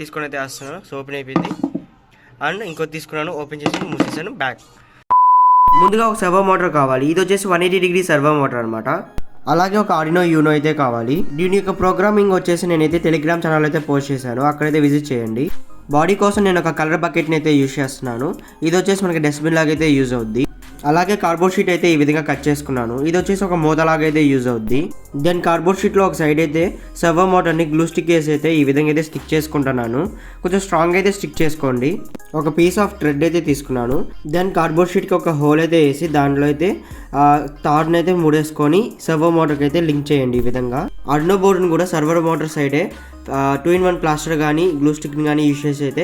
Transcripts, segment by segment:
తీసుకొని అయితే వేస్తున్నాను. సో ఓపెన్ అయిపోయింది. అండ్ ఇంకోటి తీసుకున్నాను, ఓపెన్ చేసి మూసేసాను బ్యాక్. ముందుగా ఒక సర్వో మోటార్ కావాలి. ఇది వచ్చేసి 180 డిగ్రీ సర్వో మోటార్ అనమాట. అలాగే ఒక ఆర్డినో యూనో అయితే కావాలి. దీని యొక్క ప్రోగ్రామింగ్ వచ్చేసి నేనైతే టెలిగ్రామ్ ఛానల్ అయితే పోస్ట్ చేశాను, అక్కడైతే విజిట్ చేయండి. బాడీ కోసం నేను ఒక కలర్ బకెట్ని అయితే యూజ్ చేస్తున్నాను. ఇది వచ్చేసి మనకి డస్ట్బిన్ లాగా అయితే యూజ్ అవుద్ది. అలాగే కార్డ్బోర్డ్ షీట్ అయితే ఈ విధంగా కట్ చేసుకున్నాను. ఇది వచ్చేసి ఒక మూతలాగా అయితే యూజ్ అవుద్ది. దెన్ కార్డ్బోర్డ్ షీట్లో ఒక సైడ్ అయితే సర్వో మోటార్ని గ్లూ స్టిక్ వేసి అయితే ఈ విధంగా అయితే స్టిక్ చేసుకుంటున్నాను. కొంచెం స్ట్రాంగ్ అయితే స్టిక్ చేసుకోండి. ఒక పీస్ ఆఫ్ థ్రెడ్ అయితే తీసుకున్నాను. దెన్ కార్డ్బోర్డ్ షీట్కి ఒక హోల్ అయితే వేసి దాంట్లో అయితే తాడుని అయితే ముడేసుకొని సర్వో మోటార్కి అయితే లింక్ చేయండి. ఈ విధంగా ఆర్డినో బోర్డుని కూడా సర్వో మోటార్ సైడే 2-in-1 ప్లాస్టర్ కానీ గ్లూ స్టిక్ని కానీ యూజ్ చేసి అయితే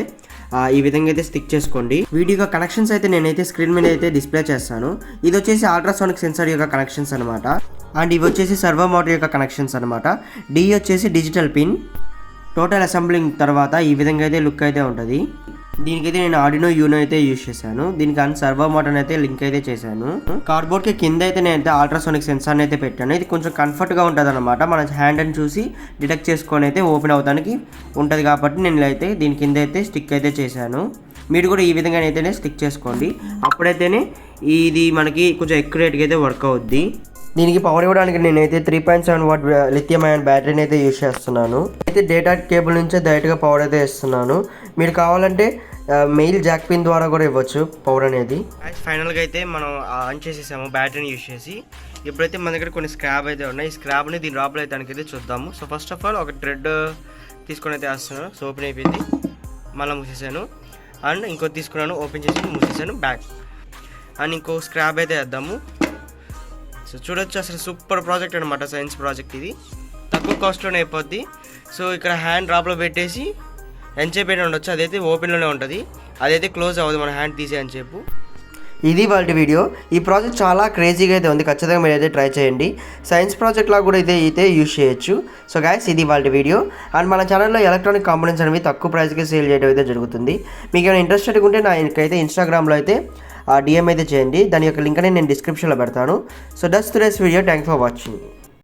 ఈ విధంగా అయితే స్టిక్ చేసుకోండి. వీటి యొక్క కనెక్షన్స్ అయితే నేనైతే స్క్రీన్ మీద అయితే డిస్ప్లే చేస్తాను. ఇది వచ్చేసి అల్ట్రాసోనిక్ సెన్సార్ యొక్క కనెక్షన్స్ అనమాట. అండ్ ఇవి వచ్చేసి సర్వో మోటార్ యొక్క కనెక్షన్స్ అనమాట. డి వచ్చేసి డిజిటల్ పిన్. టోటల్ అసెంబ్లింగ్ తర్వాత ఈ విధంగా అయితే లుక్ అయితే ఉంటుంది. దీనికైతే నేను ఆర్డినో యూనో అయితే యూజ్ చేశాను. దీనికి సర్వో మోటార్ అయితే లింక్ అయితే చేశాను. కార్డ్బోర్డ్కి కింద అయితే నేనైతే అల్ట్రాసోనిక్ సెన్సార్ని అయితే పెట్టాను. ఇది కొంచెం కంఫర్ట్గా ఉంటుంది అనమాట. మన హ్యాండ్ అని చూసి డిటెక్ట్ చేసుకొని అయితే ఓపెన్ అవడానికి ఉంటుంది కాబట్టి నేను అయితే దీని కింద అయితే స్టిక్ అయితే చేశాను. మీరు కూడా ఈ విధంగా అయితేనే స్టిక్ చేసుకోండి. అప్పుడైతేనే ఇది మనకి కొంచెం ఎక్యురేట్గా అయితే వర్క్ అవుద్ది. దీనికి పవర్ ఇవ్వడానికి నేనైతే 3.7 వాట్ లిథియం అయాన్ బ్యాటరీని అయితే యూజ్ చేస్తున్నాను. అయితే డేటా కేబుల్ నుంచే డైరెక్ట్గా పవర్ అయితే ఇస్తున్నాను. మీరు కావాలంటే మెయిల్ జాక్ పిన్ ద్వారా కూడా ఇవ్వచ్చు పవర్ అనేది. ఫైనల్గా అయితే మనం ఆన్ చేసేసాము బ్యాటరీని యూజ్ చేసి. ఇప్పుడైతే మన దగ్గర కొన్ని స్క్రాబ్ అయితే ఉన్నాయి. ఈ స్క్రాబ్ని దీని లోపల అయితే దానికైతే చూద్దాము. సో ఫస్ట్ ఆఫ్ ఆల్ ఒక థ్రెడ్ తీసుకొని అయితే వేస్తున్నాను. సో ఓపెన్ అయిపోయింది, మళ్ళీ మూసేసాను. అండ్ ఇంకోటి తీసుకున్నాను, ఓపెన్ చేసి మూసేసాను బ్యాక్. అండ్ ఇంకో స్క్రాబ్ అయితే వేద్దాము. సో చూడొచ్చు, అసలు సూపర్ ప్రాజెక్ట్ అనమాట, సైన్స్ ప్రాజెక్ట్ ఇది. తక్కువ కాస్ట్లోనే అయిపోద్ది. సో ఇక్కడ హ్యాండ్ డ్రాప్లో పెట్టేసి ఎంతసేపు అయినా ఉండొచ్చు. అదైతే ఓపెన్లోనే ఉంటుంది, అదైతే క్లోజ్ అవ్వదు మన హ్యాండ్ తీసే అని చెప్పు. ఇది వాళ్ళ వీడియో. ఈ ప్రాజెక్ట్ చాలా క్రేజీగా అయితే ఉంది, ఖచ్చితంగా మీరు అయితే ట్రై చేయండి. సైన్స్ ప్రాజెక్ట్ లాగా కూడా అయితే యూజ్ చేయొచ్చు. సో గైస్, ఇది వాళ్ళ వీడియో. అండ్ మన ఛానల్లో ఎలక్ట్రానిక్ కాంపోనెంట్స్ అనేవి తక్కువ ప్రైస్కి సేల్ చేయడం అయితే జరుగుతుంది. మీకు ఏమైనా ఇంట్రెస్టెడ్ ఉంటే నాకైతే ఇన్స్టాగ్రామ్లో అయితే డిఎం అయితే చేయండి. దాని యొక్క లింక్ అనేది నేను డిస్క్రిప్షన్లో పెడతాను. So that's today's video. Thanks for watching.